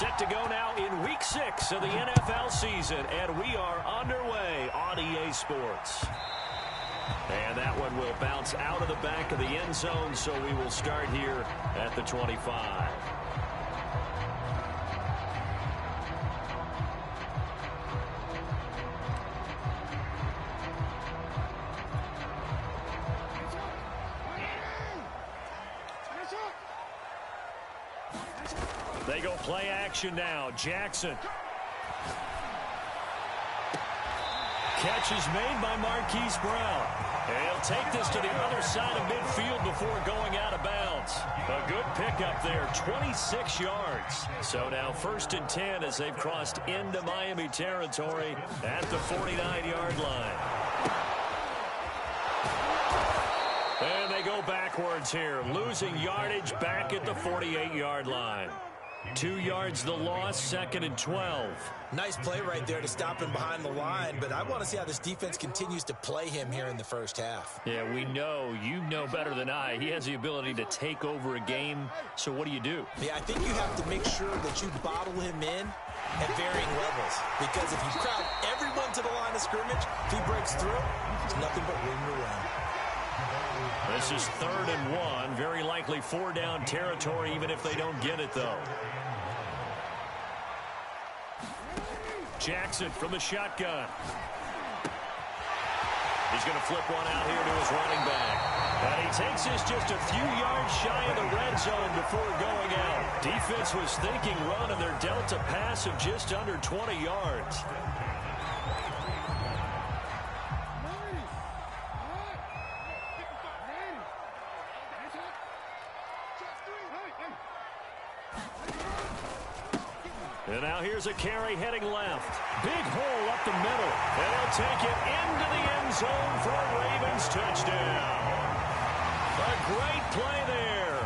Set to go now in Week 6 of the NFL season, and we are underway on EA Sports. And that one will bounce out of the back of the end zone, so we will start here at the 25. They go play action now. Jackson. Catch is made by Marquise Brown. And he'll take this to the other side of midfield before going out of bounds. A good pickup there, 26 yards. So now 1st and 10 as they've crossed into Miami territory at the 49-yard line. And they go backwards here, losing yardage back at the 48-yard line. 2 yards the loss, 2nd and 12. Nice play right there to stop him behind the line, but I want to see how this defense continues to play him here in the first half. Yeah, we know, you know better than I, he has the ability to take over a game, so what do you do? Yeah, I think you have to make sure that you bottle him in at varying levels, because if you crowd everyone to the line of scrimmage, if he breaks through, there's nothing but room to run. This is 3rd and 1, very likely 4-down territory, even if they don't get it, though. Jackson from the shotgun. He's going to flip one out here to his running back. And he takes this just a few yards shy of the red zone before going out. Defense was thinking run, and they're dealt a pass of just under 20 yards. And now here's a carry heading left. Big hole up the middle. And he'll take it into the end zone for a Ravens touchdown. A great play there.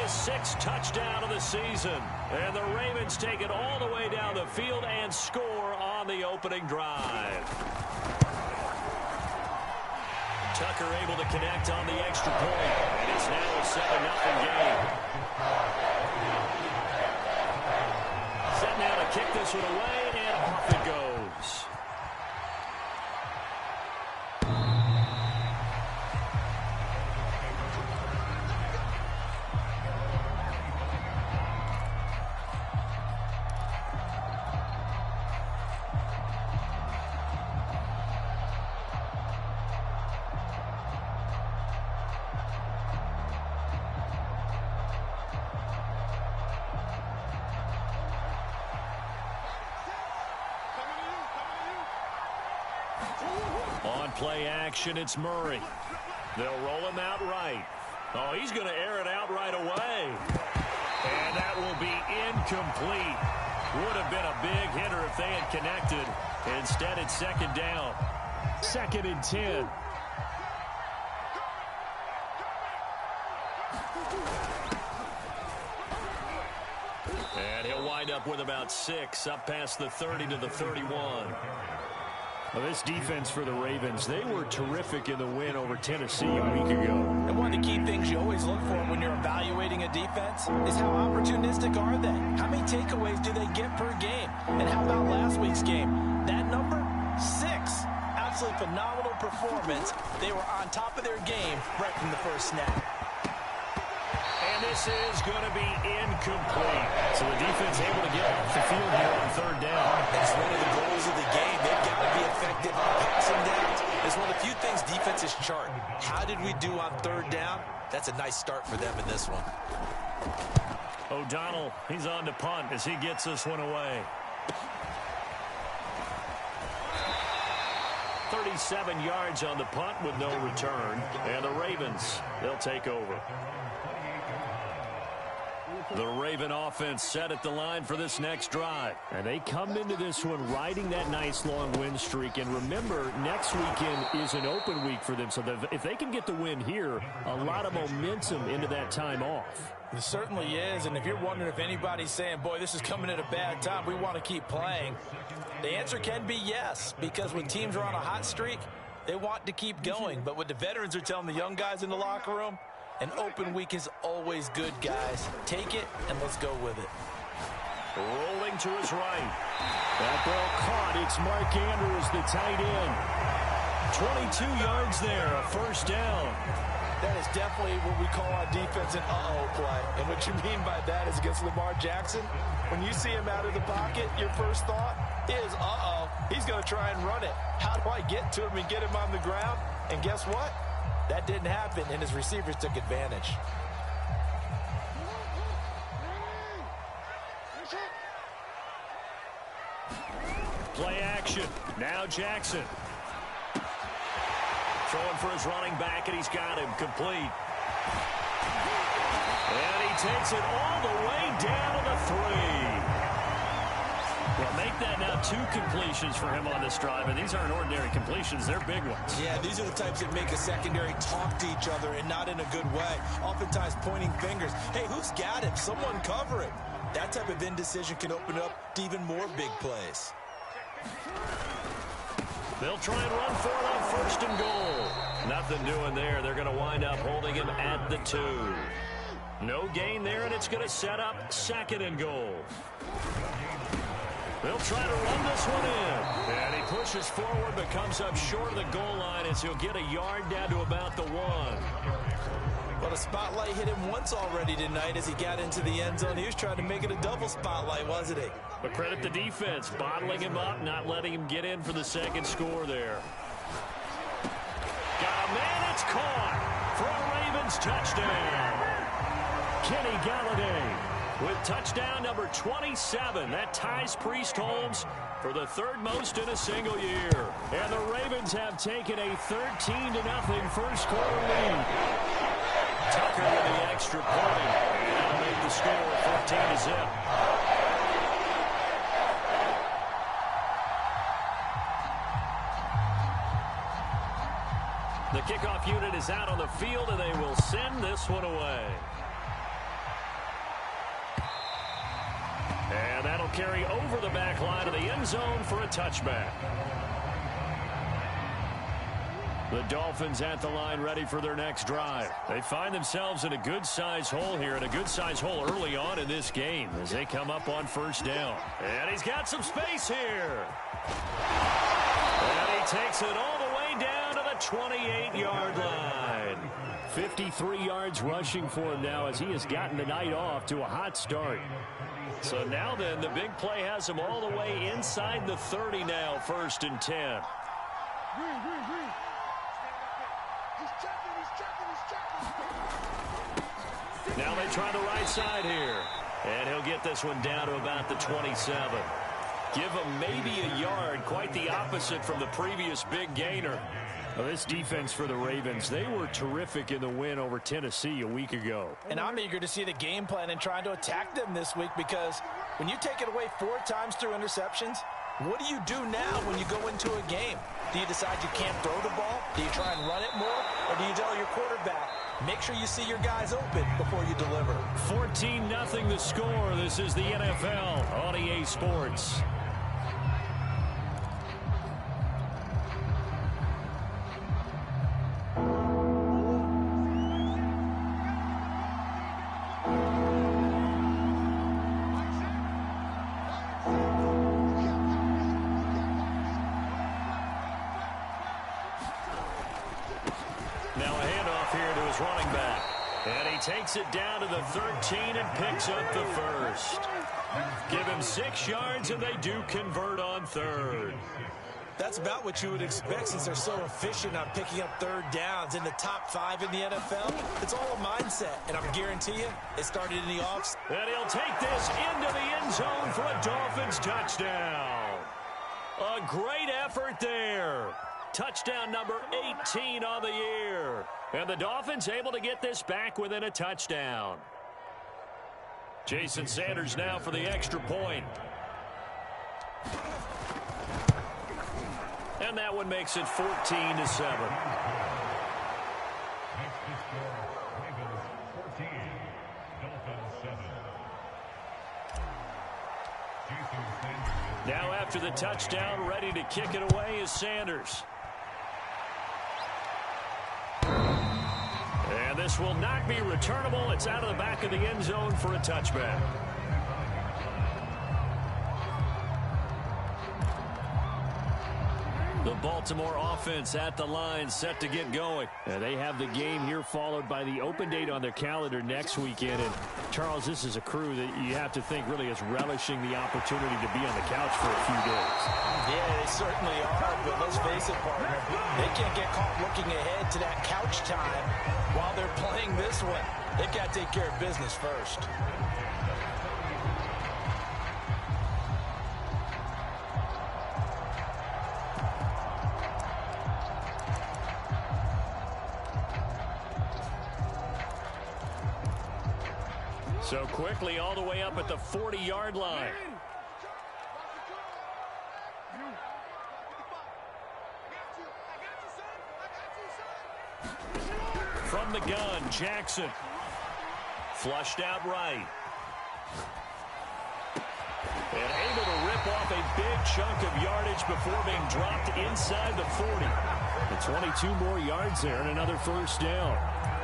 His 6th touchdown of the season. And the Ravens take it all the way down the field and score on the opening drive. Tucker able to connect on the extra point. And it's now a 7-0 game. Set now to kick this one away, and off it goes. On play action, it's Murray. They'll roll him out right. Oh, he's going to air it out right away. And that will be incomplete. Would have been a big hitter if they had connected. Instead, it's 2nd down. 2nd and 10. And he'll wind up with about 6, up past the 30 to the 31. Well, this defense for the Ravens, they were terrific in the win over Tennessee a week ago. And one of the key things you always look for when you're evaluating a defense is how opportunistic are they? How many takeaways do they get per game? And how about last week's game? That number, 6. Absolutely phenomenal performance. They were on top of their game right from the first snap. And this is going to be incomplete. So the defense able to get off the field here on 3rd down. It's one of the goals of the game. They've got to be effective on passing downs. It's one of the few things defenses chart. How did we do on 3rd down? That's a nice start for them in this one. O'Donnell, he's on to punt as he gets this one away. 37 yards on the punt with no return. And the Ravens, they'll take over. The Raven offense set at the line for this next drive. And they come into this one riding that nice long win streak. And remember, next weekend is an open week for them. So if they can get the win here, a lot of momentum into that time off. It certainly is. And if you're wondering if anybody's saying, boy, this is coming at a bad time, we want to keep playing, the answer can be yes. Because when teams are on a hot streak, they want to keep going. But what the veterans are telling the young guys in the locker room, an open week is always good, guys. Take it, and let's go with it. Rolling to his right. That ball caught. It's Mark Andrews, the tight end. 22 yards there, a first down. That is definitely what we call on defense an uh-oh play. And what you mean by that is against Lamar Jackson, when you see him out of the pocket, your first thought is, uh-oh, he's going to try and run it. How do I get to him and get him on the ground? And guess what? That didn't happen, and his receivers took advantage. Play action. Now Jackson. Throwing for his running back, and he's got him complete. And he takes it all the way down to the 3. Well, make that now 2 completions for him on this drive, and these aren't ordinary completions. They're big ones. Yeah, these are the types that make a secondary talk to each other and not in a good way. Oftentimes pointing fingers. Hey, who's got him? Someone cover him. That type of indecision can open up to even more big plays. They'll try and run for it on first and goal. Nothing doing there. They're going to wind up holding him at the 2. No gain there, and it's going to set up second and goal. They'll try to run this one in. And he pushes forward, but comes up short of the goal line as he'll get a yard down to about the 1. Well, the spotlight hit him once already tonight as he got into the end zone. He was trying to make it a double spotlight, wasn't he? But credit the defense, bottling him up, not letting him get in for the second score there. Got a man, it's caught for a Ravens touchdown. Kenny Galladay with touchdown number 27. That ties Priest Holmes for the 3rd most in a single year. And the Ravens have taken a 13-0 first quarter lead. Tucker with the extra point. That'll make the score 14-0. The kickoff unit is out on the field, and they will send this one away. And that'll carry over the back line of the end zone for a touchback. The Dolphins at the line ready for their next drive. They find themselves in a good-sized hole here, and a good-sized hole early on in this game as they come up on first down. And he's got some space here. And he takes it all the way down to the 28-yard line. 53 yards rushing for him now as he has gotten the night off to a hot start. So now then, the big play has him all the way inside the 30 now, 1st and 10. Now they try the right side here. And he'll get this one down to about the 27. Give him maybe a yard, quite the opposite from the previous big gainer. Well, this defense for the Ravens, they were terrific in the win over Tennessee a week ago. And I'm eager to see the game plan and trying to attack them this week, because when you take it away 4 times through interceptions, what do you do now when you go into a game? Do you decide you can't throw the ball? Do you try and run it more? Or do you tell your quarterback, make sure you see your guys open before you deliver? 14-0 the score. This is the NFL on EA Sports. Takes it down to the 13 and picks up the first. Give him 6 yards, and they do convert on 3rd. That's about what you would expect since they're so efficient on picking up 3rd downs in the top 5 in the NFL. It's all a mindset, and I'm guarantee you it started in the offs. And he'll take this into the end zone for a Dolphins touchdown. A great effort there. Touchdown number 18 on the year. And the Dolphins able to get this back within a touchdown. Jason Sanders now for the extra point. And that one makes it 14-7. Now after the touchdown, ready to kick it away is Sanders. And this will not be returnable. It's out of the back of the end zone for a touchback. The Baltimore offense at the line, set to get going. They have the game here followed by the open date on their calendar next weekend. And Charles, this is a crew that you have to think really is relishing the opportunity to be on the couch for a few days. Yeah, they certainly are, but let's face it, partner, they can't get caught looking ahead to that couch time while they're playing this one. They've got to take care of business first. So quickly all the way up at the 40-yard line. From the gun, Jackson. Flushed out right. And able to rip off a big chunk of yardage before being dropped inside the 40. The 22 more yards there and another first down.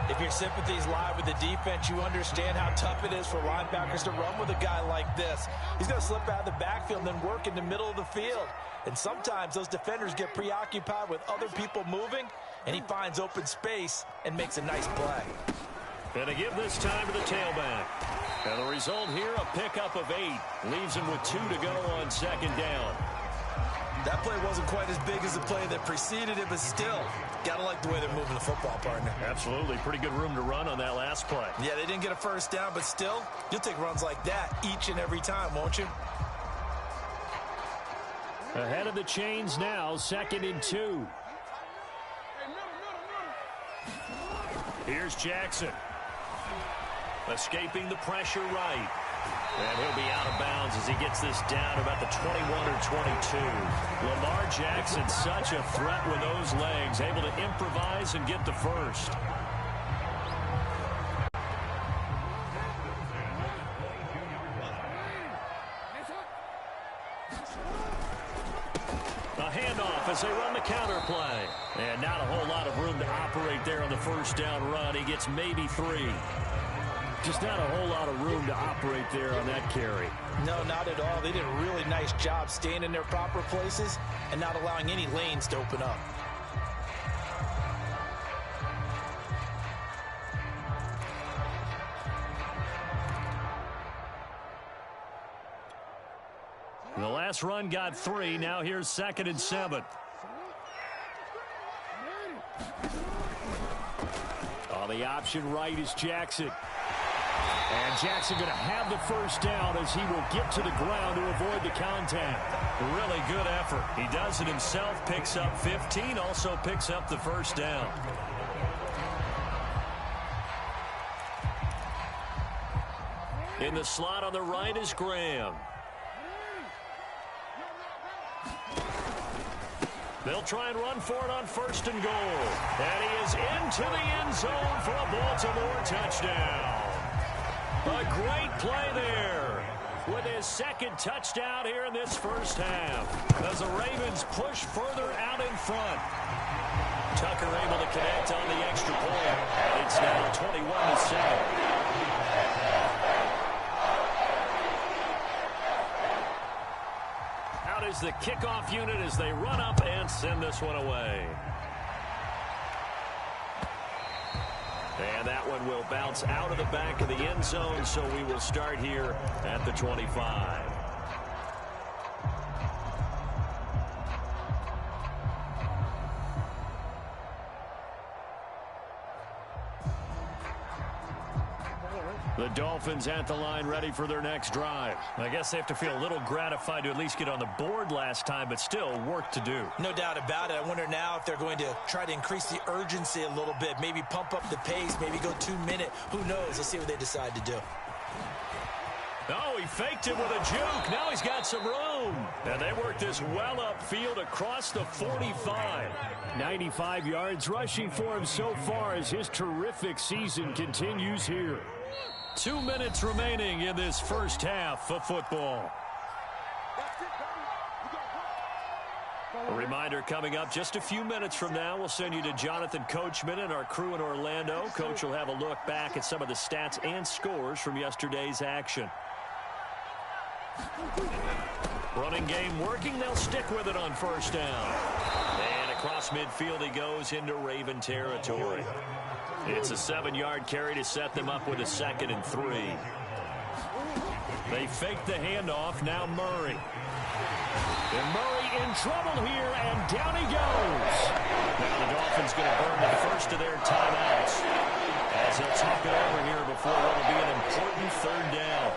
If your sympathies lie with the defense, you understand how tough it is for linebackers to run with a guy like this. He's going to slip out of the backfield and then work in the middle of the field. And sometimes those defenders get preoccupied with other people moving, and he finds open space and makes a nice play. And they give this time to the tailback. And the result here, a pickup of 8. Leaves him with 2 to go on second down. That play wasn't quite as big as the play that preceded it, but still, got to like the way they're moving the football, partner. Absolutely. Pretty good room to run on that last play. Yeah, they didn't get a first down, but still, you'll take runs like that each and every time, won't you? Ahead of the chains now, 2nd and 2. Here's Jackson. Escaping the pressure right. And he'll be out of bounds as he gets this down about the 21 or 22. Lamar Jackson, such a threat with those legs, able to improvise and get the first. A handoff as they run the counter play. And not a whole lot of room to operate there on the first down run. He gets maybe 3. Just not a whole lot of room to operate there on that carry. No, not at all. They did a really nice job staying in their proper places and not allowing any lanes to open up. The last run got 3. Now here's 2nd and 7. On the option right is Jackson. And Jackson going to have the first down as he will get to the ground to avoid the contact. Really good effort. He does it himself, picks up 15, also picks up the first down. In the slot on the right is Graham. They'll try and run for it on 1st and goal. And he is into the end zone for a Baltimore touchdown. A great play there with his 2nd touchdown here in this first half as the Ravens push further out in front. Tucker able to connect on the extra point. It's now 21-7. Out is the kickoff unit as they run up and send this one away. And that one will bounce out of the back of the end zone, so we will start here at the 25. The Dolphins at the line ready for their next drive. I guess they have to feel a little gratified to at least get on the board last time, but still work to do. No doubt about it. I wonder now if they're going to try to increase the urgency a little bit, maybe pump up the pace, maybe go 2-minute. Who knows? Let's see what they decide to do. Oh, he faked it with a juke. Now he's got some room. And they work this well upfield across the 45. 95 yards rushing for him so far as his terrific season continues here. 2 minutes remaining in this first half of football. A reminder coming up just a few minutes from now. We'll send you to Jonathan Coachman and our crew in Orlando. Coach will have a look back at some of the stats and scores from yesterday's action. Running game working. They'll stick with it on 1st down. across midfield he goes into Raven territory. It's a 7-yard carry to set them up with a 2nd and 3. They fake the handoff. Now Murray. And Murray in trouble here, and down he goes. Now the Dolphins going to burn the first of their timeouts as they'll talk it over here before what will be an important 3rd down.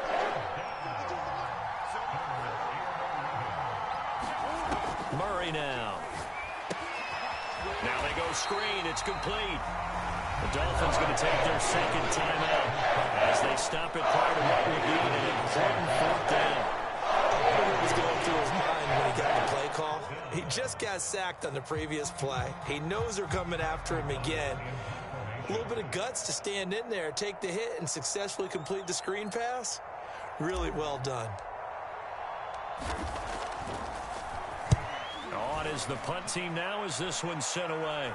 Murray now. Now they go screen. It's complete. The Dolphins going to take their 2nd timeout as they stop it prior to what will be an important 4th down. What was going through his mind when he got the play call? He just got sacked on the previous play. He knows they're coming after him again. A little bit of guts to stand in there, take the hit, and successfully complete the screen pass. Really well done. On is the punt team now as this one's sent away.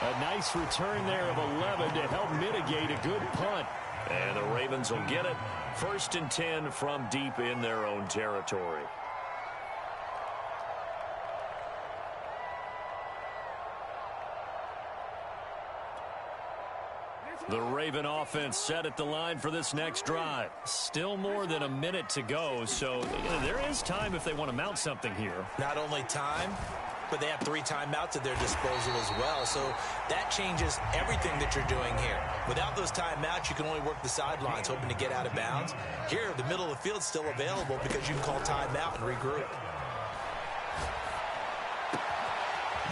A nice return there of 11 to help mitigate a good punt. And the Ravens will get it. 1st and 10 from deep in their own territory. The Raven offense set at the line for this next drive. Still more than a minute to go, so there is time if they want to mount something here. Not only time, but they have 3 timeouts at their disposal as well. So that changes everything that you're doing here. Without those timeouts, you can only work the sidelines, hoping to get out of bounds. Here, the middle of the field is still available because you can call timeout and regroup.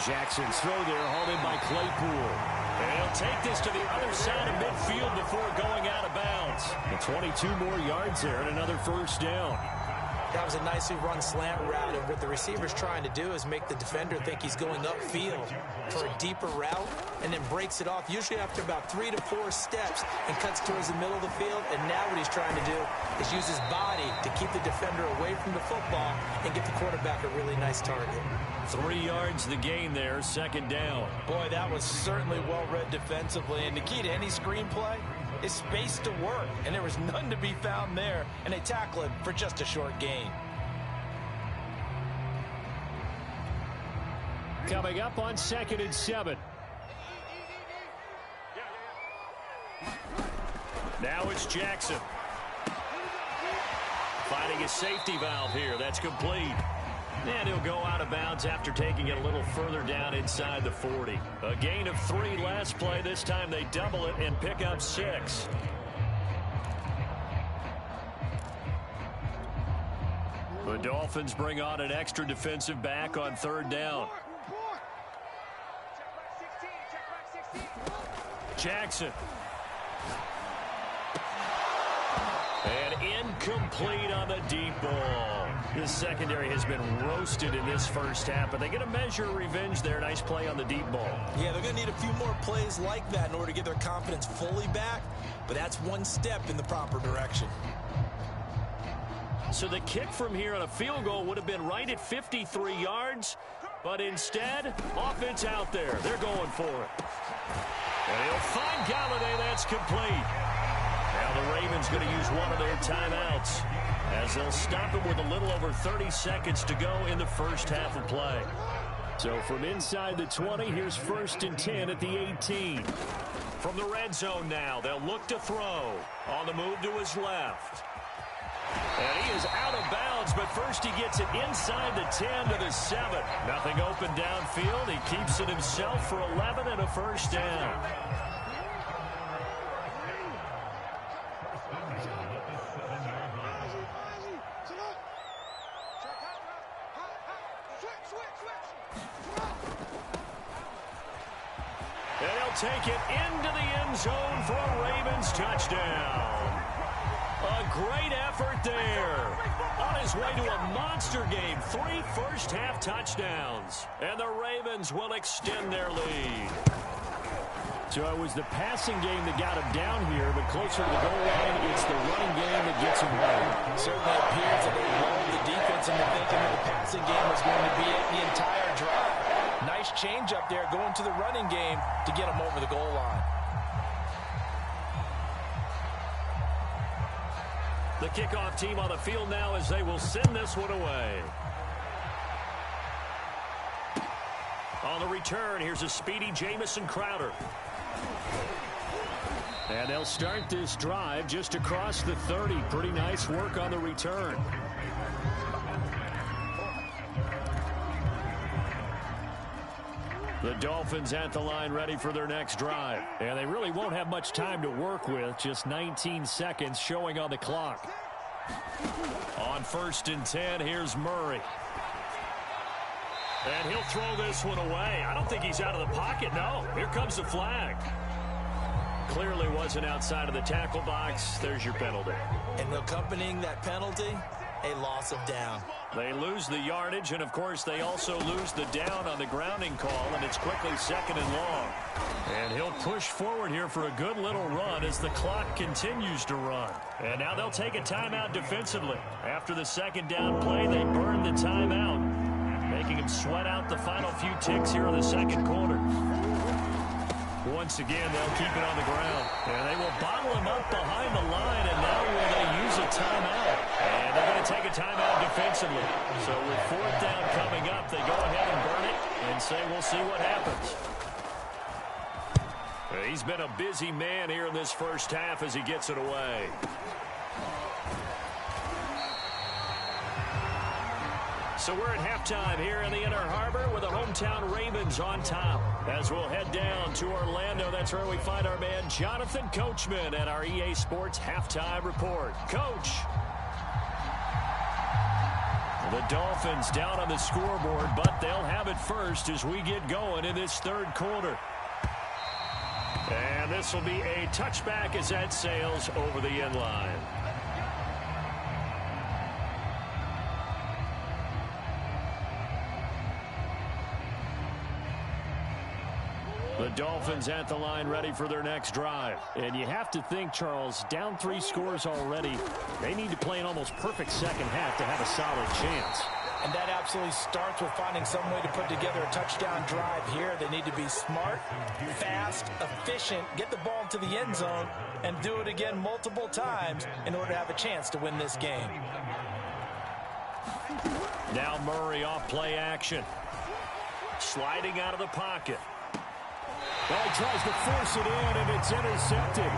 Jackson's throw there, hauled in by Claypool. And he'll take this to the other side of midfield before going out of bounds. And 22 more yards there and another 1st down. That was a nicely run slant route, and what the receiver's trying to do is make the defender think he's going upfield for a deeper route, and then breaks it off, usually after about 3 to 4 steps, and cuts towards the middle of the field. And now what he's trying to do is use his body to keep the defender away from the football and get the quarterback a really nice target. 3 yards the gain there, 2nd down. Boy, that was certainly well-read defensively, and the key to any screenplay is space to work, and there was none to be found there, and they tackle it for just a short gain. Coming up on 2nd and 7. Now it's Jackson. Finding a safety valve here. That's complete. And he'll go out of bounds after taking it a little further down inside the 40. A gain of 3 last play. This time they double it and pick up 6. The Dolphins bring on an extra defensive back on 3rd down. Jackson. And incomplete on the deep ball. This secondary has been roasted in this 1st half, but they get a measure of revenge there. Nice play on the deep ball. Yeah, they're going to need a few more plays like that in order to get their confidence fully back, but that's one step in the proper direction. So the kick from here on a field goal would have been right at 53 yards, but instead, offense out there. They're going for it. And he'll find Galladay. That's complete. Now the Ravens going to use one of their timeouts as they'll stop him with a little over 30 seconds to go in the 1st half of play. So from inside the 20, here's 1st and 10 at the 18. From the red zone now, they'll look to throw. On the move to his left. And he is out of bounds, but first he gets it inside the 10 to the 7. Nothing open downfield. He keeps it himself for 11 and a 1st down. And he'll take it into the end zone for a Ravens touchdown. A great effort there. On his way to a monster game. 3 first-half touchdowns. And the Ravens will extend their lead. So it was the passing game that got him down here, but closer to the goal line, it's the running game that gets him home. Certainly appears that they lulled the defense into thinking that the passing game was going to be it the entire drive. Nice change up there going to the running game to get him over the goal line. The kickoff team on the field now as they will send this one away. On the return, here's a speedy Jamison Crowder. And they'll start this drive just across the 30. Pretty nice work on the return. The Dolphins at the line ready for their next drive. And they really won't have much time to work with. Just 19 seconds showing on the clock. On 1st and 10, here's Murray. And he'll throw this one away. I don't think he's out of the pocket, no. Here comes the flag. Clearly wasn't outside of the tackle box. There's your penalty. And accompanying that penalty, a loss of down. They lose the yardage, and, of course, they also lose the down on the grounding call, and it's quickly 2nd and long. And he'll push forward here for a good little run as the clock continues to run. And now they'll take a timeout defensively. After the 2nd down play, they burn the timeout, making him sweat out the final few ticks here in the 2nd quarter. Once again, they'll keep it on the ground. And they will bottle him up behind the line, and now will they use a timeout? And they're going to take a timeout defensively. So with 4th down coming up, they go ahead and burn it and say we'll see what happens. He's been a busy man here in this first half as he gets it away. So we're at halftime here in the Inner Harbor with the hometown Ravens on top. As we'll head down to Orlando, that's where we find our man Jonathan Coachman at our EA Sports Halftime Report. Coach. The Dolphins down on the scoreboard, but they'll have it first as we get going in this 3rd quarter. And this will be a touchback as that sails over the end line. The Dolphins at the line ready for their next drive. And you have to think, Charles, down 3 scores already. They need to play an almost perfect 2nd half to have a solid chance. And that absolutely starts with finding some way to put together a touchdown drive here. They need to be smart, fast, efficient, get the ball to the end zone, and do it again multiple times in order to have a chance to win this game. Now Murray off play action. Sliding out of the pocket. Well, he tries to force it in, and it's intercepted.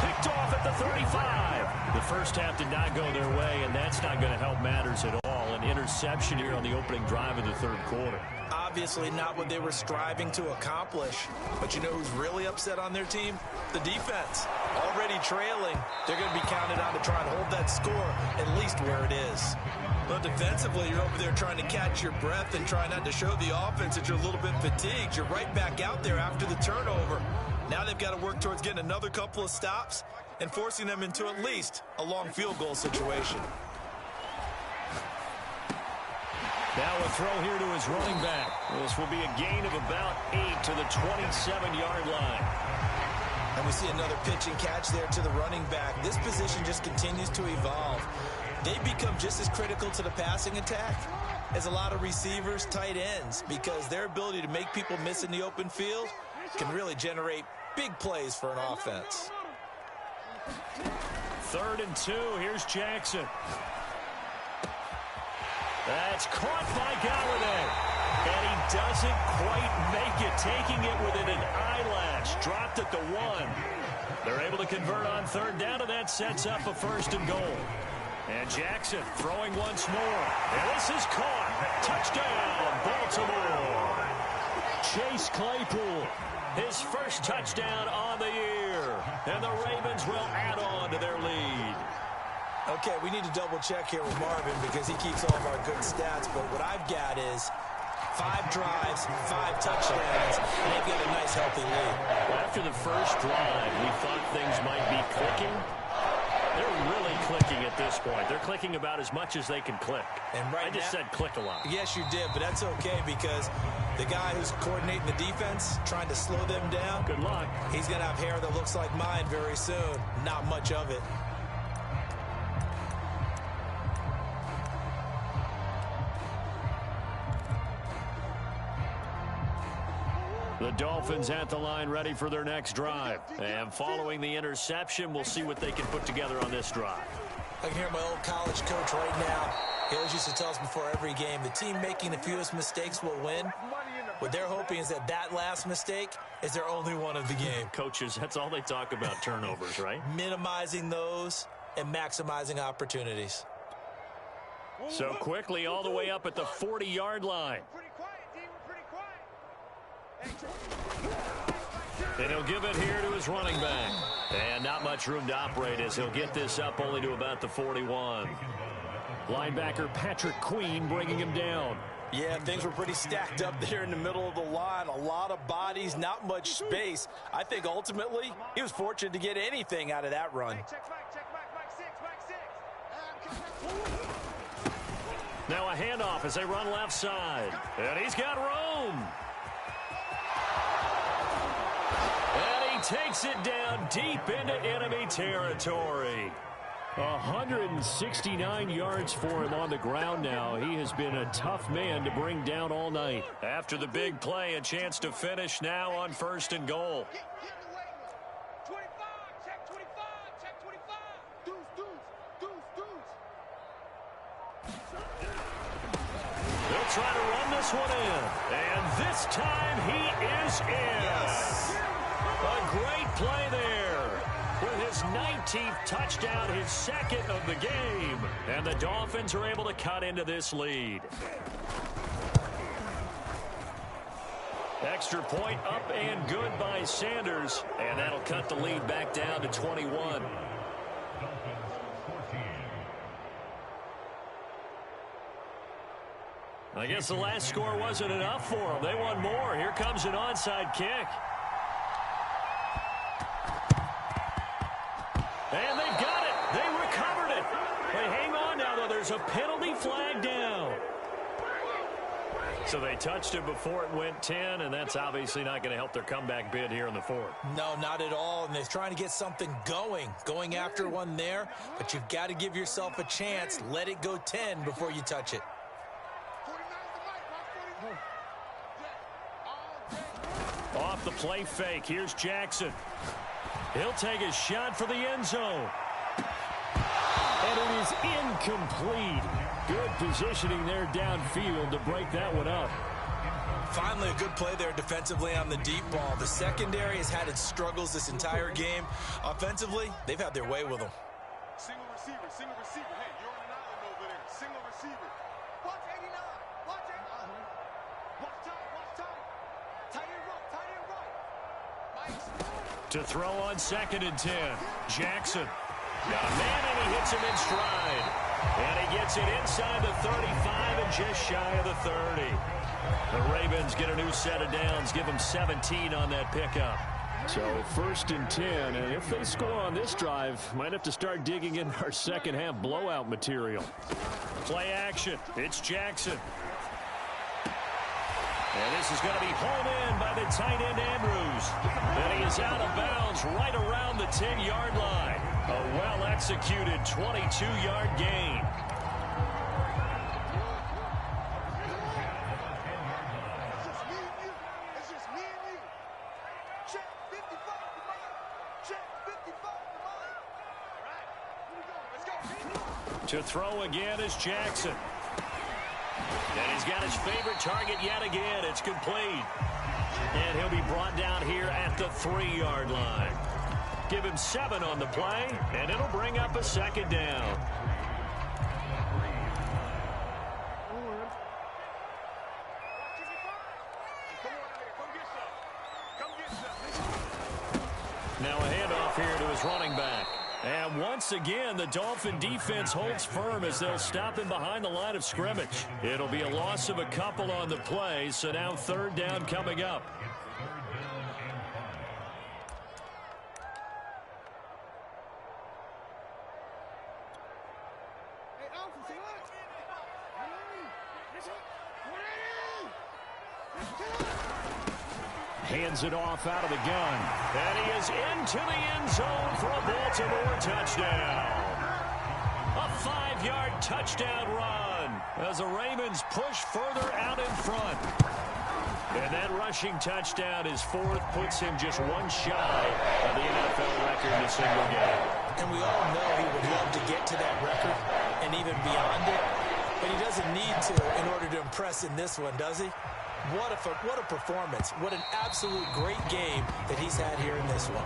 Picked off at the 35. The first half did not go their way, and that's not going to help matters at all. An interception here on the opening drive of the 3rd quarter. Obviously not what they were striving to accomplish. But you know who's really upset on their team? The defense. Already trailing. They're going to be counted on to try and hold that score at least where it is. Well, defensively, you're over there trying to catch your breath and try not to show the offense that you're a little bit fatigued. You're right back out there after the turnover. Now they've got to work towards getting another couple of stops and forcing them into at least a long field goal situation. Now a throw here to his running back. This will be a gain of about 8 to the 27-yard line. And we see another pitch and catch there to the running back. This position just continues to evolve. They become just as critical to the passing attack as a lot of receivers, tight ends, because their ability to make people miss in the open field can really generate big plays for an offense. 3rd and 2. Here's Jackson. That's caught by Galladay. And he doesn't quite make it, taking it within an eyelash. Dropped at the 1. They're able to convert on 3rd down, and that sets up a 1st and goal. And Jackson throwing once more. And this is caught. Touchdown, Baltimore. Chase Claypool, his first touchdown on the year. And the Ravens will add on to their lead. Okay, we need to double check here with Marvin because he keeps all of our good stats. But what I've got is 5 drives, 5 touchdowns, and they've got a nice, healthy lead. Well, after the first drive, we thought things might be clicking. They're really clicking at this point. They're clicking about as much as they can click. And right I just said click a lot. Yes, you did, but that's okay because the guy who's coordinating the defense, trying to slow them down, good luck. He's going to have hair that looks like mine very soon. Not much of it. The Dolphins at the line ready for their next drive. And following the interception, we'll see what they can put together on this drive. I can hear my old college coach right now. He always used to tell us before every game, the team making the fewest mistakes will win. What they're hoping is that last mistake is their only one of the game. Coaches, that's all they talk about, turnovers, right? Minimizing those and maximizing opportunities. So quickly all the way up at the 40-yard line. And he'll give it here to his running back. And not much room to operate as he'll get this up only to about the 41. Linebacker Patrick Queen bringing him down. Yeah, things were pretty stacked up there in the middle of the line. A lot of bodies, not much space. I think ultimately he was fortunate to get anything out of that run. Now a handoff as they run left side. And he's got room. And he takes it down deep into enemy territory. 169 yards for him on the ground now. He has been a tough man to bring down all night. After the big play, a chance to finish now on 1st and goal. They'll try to run this one in. And this time he is in. Yes. A great play there. With his 19th touchdown, his second of the game. And the Dolphins are able to cut into this lead. Extra point up and good by Sanders. And that'll cut the lead back down to 21. I guess the last score wasn't enough for them. They want more. Here comes an onside kick. And they've got it. They recovered it. But hang on now, though. There's a penalty flag down. So they touched it before it went 10, and that's obviously not going to help their comeback bid here in the 4th. No, not at all. And they're trying to get something going after one there. But you've got to give yourself a chance. Let it go 10 before you touch it. Off the play fake. Here's Jackson. He'll take a shot for the end zone. And it is incomplete. Good positioning there downfield to break that one up. Finally, a good play there defensively on the deep ball. The secondary has had its struggles this entire game. Offensively, they've had their way with them. Single receiver, single receiver. Hey, you're on an island over there. Single receiver. Watch 89. Watch 89. Watch time. Tight end right. To throw on 2nd and 10. Jackson. Got a man, and he hits him in stride. And he gets it inside the 35 and just shy of the 30. The Ravens get a new set of downs. Give them 17 on that pickup. So 1st and 10, and if they score on this drive, might have to start digging in our second half blowout material. Play action. It's Jackson. And this is going to be hauled in by the tight end Andrews. And he is out of bounds right around the 10-yard line. A well-executed 22-yard gain. It's just me and you. Check 55 to mine. Check 55 to mine. All right, here we go. Let's go. To throw again is Jackson. And he's got his favorite target yet again. It's complete. And he'll be brought down here at the 3-yard line. Give him 7 on the play, and it'll bring up a 2nd down. Now a handoff here to his running back. And once again, the Dolphin defense holds firm as they'll stop him behind the line of scrimmage. It'll be a loss of a couple on the play, so now 3rd down coming up. Hands it off out of the gun. And he is into the end zone for a Baltimore touchdown. A 5-yard touchdown run as the Ravens push further out in front. And that rushing touchdown, his 4th, puts him just one shy of the NFL record in a single game. And we all know he would love to get to that record and even beyond it. But he doesn't need to in order to impress in this one, does he? What a performance. What an absolute great game that he's had here in this one.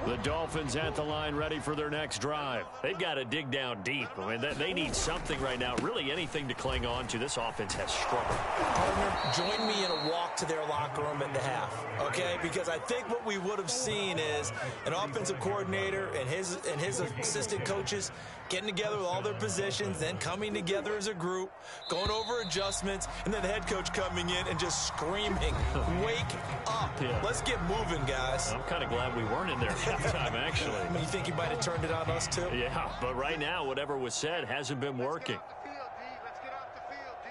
The Dolphins at the line ready for their next drive. They've got to dig down deep. I mean, they need something right now, really anything to cling on to. This offense has struggled. Partner, join me in a walk to their locker room at the half, okay? Because I think what we would have seen is an offensive coordinator and his assistant coaches getting together with all their positions, then coming together as a group, going over adjustments, and then the head coach coming in and just screaming, wake up. Yeah. Let's get moving, guys. I'm kind of glad we weren't in there at halftime, actually. I mean, you think he might have turned it on us, too? Yeah, but right now, whatever was said hasn't been working. Let's get off the field, D.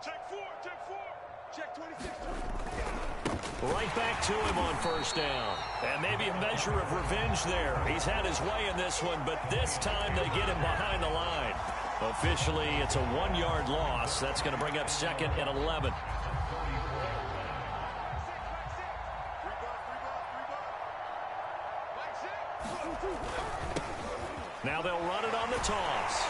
Check 4, check 4. Check 26, 20. Right back to him on first down. And maybe a measure of revenge there. He's had his way in this one, but this time they get him behind the line. Officially, it's a 1-yard loss. That's going to bring up second and 11. Now they'll run it on the toss.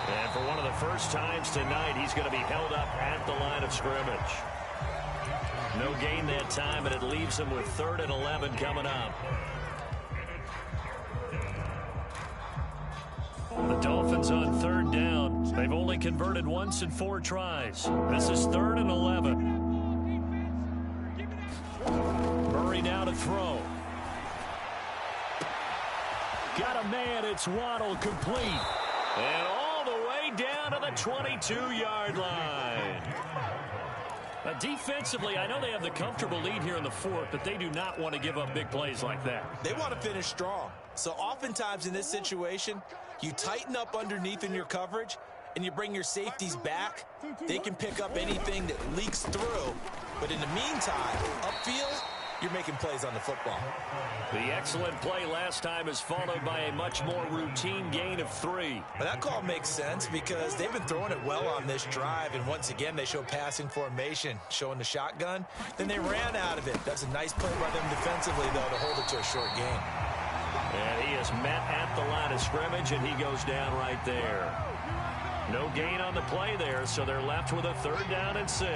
And for one of the first times tonight, he's going to be held up at the line of scrimmage. No gain that time, and it leaves him with 3rd and 11 coming up. The Dolphins on 3rd down. They've only converted once in 4 tries. This is 3rd and 11. Murray now to throw. Got a man, it's Waddle, complete. And all the way down to the 22-yard line. Defensively, I know they have the comfortable lead here in the 4th, but they do not want to give up big plays like that. They want to finish strong. So oftentimes in this situation, you tighten up underneath in your coverage, and you bring your safeties back. They can pick up anything that leaks through. But in the meantime, upfield, you're making plays on the football. The excellent play last time is followed by a much more routine gain of 3. But that call makes sense because they've been throwing it well on this drive, and once again they show passing formation, showing the shotgun. Then they ran out of it. That's a nice play by them defensively, though, to hold it to a short gain. And he is met at the line of scrimmage, and he goes down right there. No gain on the play there, so they're left with a 3rd down and 6.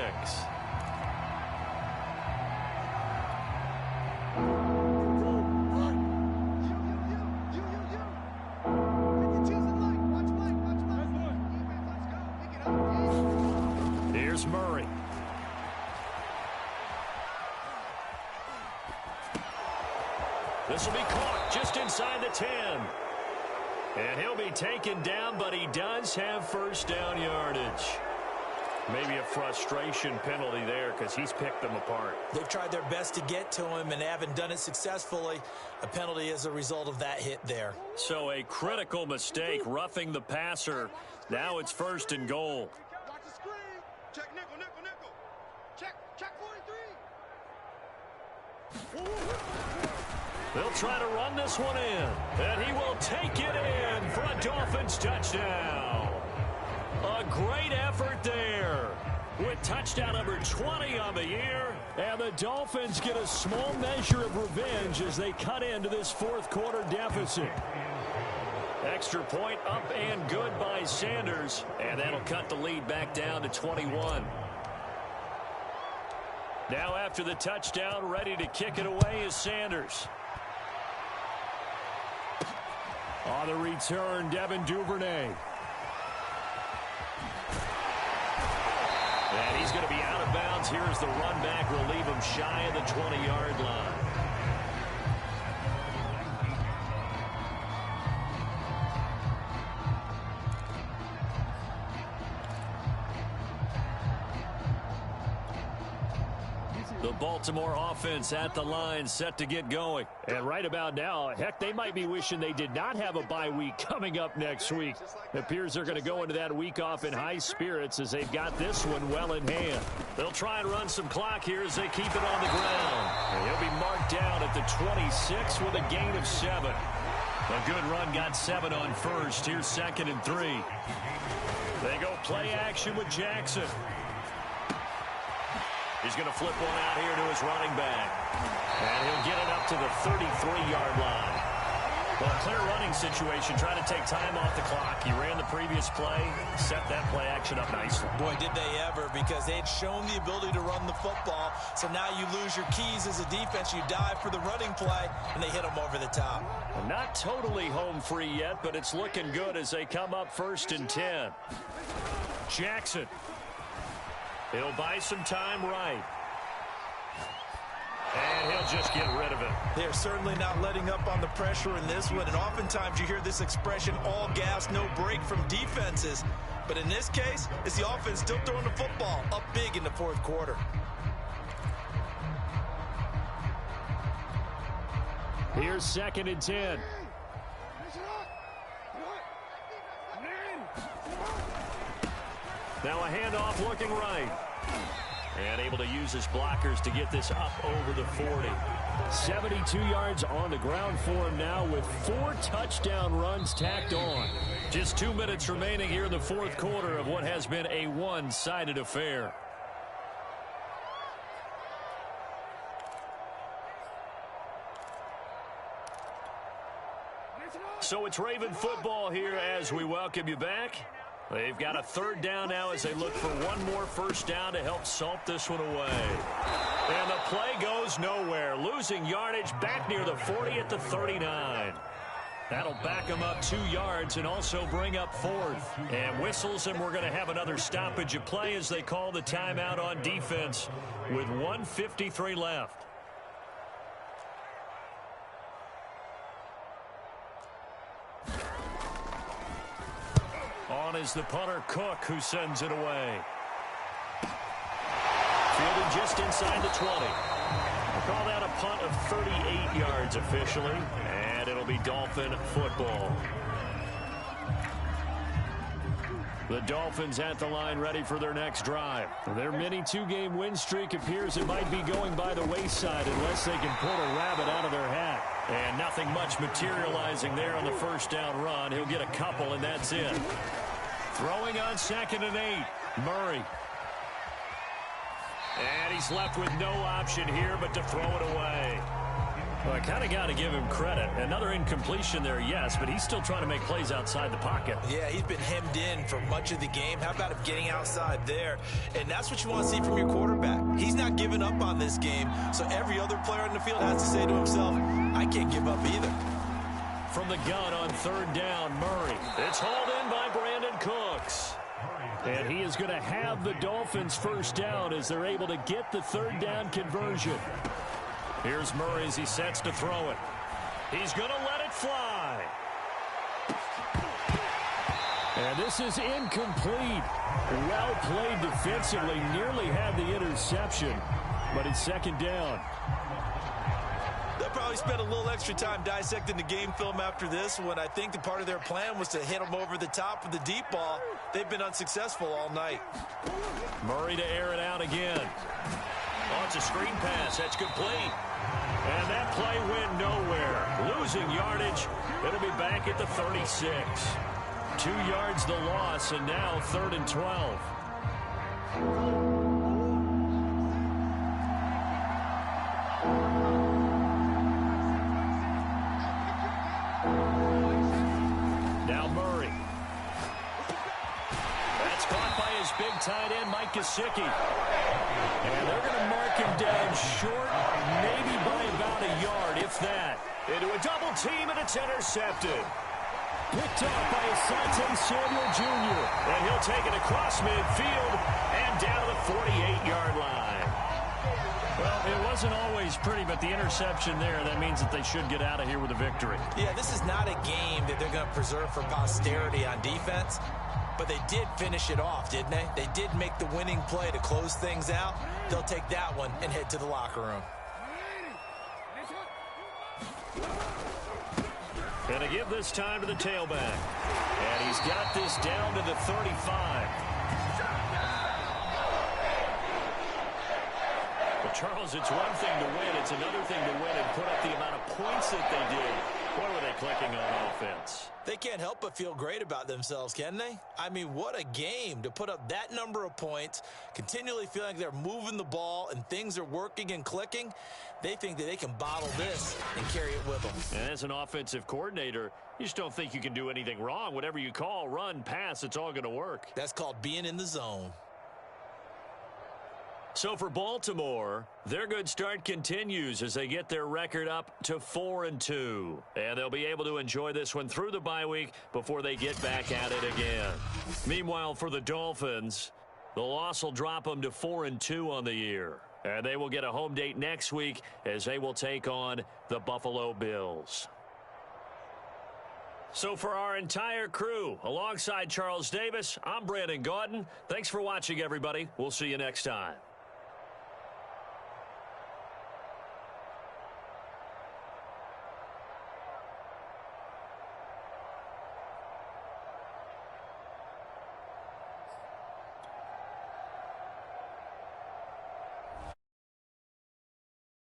Here's Murray. This will be caught just inside the 10. And he'll be taken down, but he does have first down yardage. Maybe a frustration penalty there because he's picked them apart. They've tried their best to get to him and haven't done it successfully. A penalty as a result of that hit there. So a critical mistake, roughing the passer. Now it's 1st and goal. Watch the screen. Check nickel, nickel, nickel. Check 43. They'll try to run this one in. And he will take it in for a Dolphins touchdown. A great effort there with touchdown number 20 on the year. And the Dolphins get a small measure of revenge as they cut into this 4th quarter deficit. Extra point up and good by Sanders. And that'll cut the lead back down to 21. Now after the touchdown, ready to kick it away is Sanders. On the return, Devin Duvernay. And he's going to be out of bounds. Here's the run back. Will leave him shy of the 20-yard line. The Baltimore offense at the line, set to get going. And right about now, heck, they might be wishing they did not have a bye week coming up next week. It appears they're going to go into that week off in high spirits as they've got this one well in hand. They'll try and run some clock here as they keep it on the ground. And he'll be marked down at the 26 with a gain of 7. A good run, got 7 on first. Here's 2nd and 3. They go play action with Jackson. He's going to flip one out here to his running back. And he'll get it up to the 33-yard line. Well, a clear running situation, trying to take time off the clock. He ran the previous play, set that play action up nicely. Boy, did they ever, because they had shown the ability to run the football. So now you lose your keys as a defense. You dive for the running play, and they hit them over the top. Well, not totally home free yet, but it's looking good as they come up 1st and 10. Jackson. He'll buy some time right. And he'll just get rid of it. They're certainly not letting up on the pressure in this one. And oftentimes you hear this expression, all gas, no break from defenses. But in this case, it's the offense still throwing the football up big in the 4th quarter. Here's 2nd and 10. Now a handoff looking right. And able to use his blockers to get this up over the 40. 72 yards on the ground for him now with 4 touchdown runs tacked on. Just 2 minutes remaining here in the 4th quarter of what has been a one-sided affair. So it's Raven football here as we welcome you back. They've got a 3rd down now as they look for one more 1st down to help salt this one away. And the play goes nowhere. Losing yardage back near the 40 at the 39. That'll back them up 2 yards and also bring up 4th. And whistles, and we're going to have another stoppage of play as they call the timeout on defense with 1:53 left. On is the punter, Cook, who sends it away. Fielded just inside the 20. We'll call that a punt of 38 yards officially, and it'll be Dolphin football. The Dolphins at the line ready for their next drive. Their mini 2-game win streak appears it might be going by the wayside unless they can pull a rabbit out of their hat. And nothing much materializing there on the 1st down run. He'll get a couple, and that's it. Throwing on 2nd and 8. Murray. And he's left with no option here but to throw it away. Well, I kind of got to give him credit. Another incompletion there, yes, but he's still trying to make plays outside the pocket. Yeah, he's been hemmed in for much of the game. How about him getting outside there? And that's what you want to see from your quarterback. He's not giving up on this game, so every other player in the field has to say to himself, I can't give up either. From the gun on 3rd down, Murray. It's hauled in by Brandon Cooks. And he is going to have the Dolphins 1st down as they're able to get the 3rd down conversion. Here's Murray as he sets to throw it. He's going to let it fly. And this is incomplete. Well played defensively. Nearly had the interception, but it's 2nd down. They'll probably spend a little extra time dissecting the game film after this one. I think the part of their plan was to hit them over the top with the deep ball. They've been unsuccessful all night. Murray to air it out again. Oh, it's a screen pass. That's complete. And that play went nowhere. Losing yardage. It'll be back at the 36. 2 yards the loss, and now 3rd and 12. Now Murray. That's caught by his big tight end, Mike Gesicki. And they're going to mark him down short, maybe by about a yard, if that. Into a double team, and it's intercepted. Picked off by Asante Samuel Jr. And he'll take it across midfield and down the 48-yard line. Well, it wasn't always pretty, but the interception there, that means that they should get out of here with a victory. Yeah, this is not a game that they're going to preserve for posterity on defense. But they did finish it off, didn't they? They did make the winning play to close things out. They'll take that one and head to the locker room. Going to give this time to the tailback. And he's got this down to the 35. But, Charles, it's one thing to win. It's another thing to win and put up the amount of points that they did. What were they clicking on offense? They can't help but feel great about themselves, can they? I mean, what a game to put up that number of points, continually feeling like they're moving the ball and things are working and clicking. They think that they can bottle this and carry it with them. And as an offensive coordinator, you just don't think you can do anything wrong. Whatever you call, run, pass, it's all going to work. That's called being in the zone. So for Baltimore, their good start continues as they get their record up to 4-2. And they'll be able to enjoy this one through the bye week before they get back at it again. Meanwhile, for the Dolphins, the loss will drop them to 4-2 on the year. And they will get a home date next week as they will take on the Buffalo Bills. So for our entire crew, alongside Charles Davis, I'm Brandon Gaudin. Thanks for watching, everybody. We'll see you next time.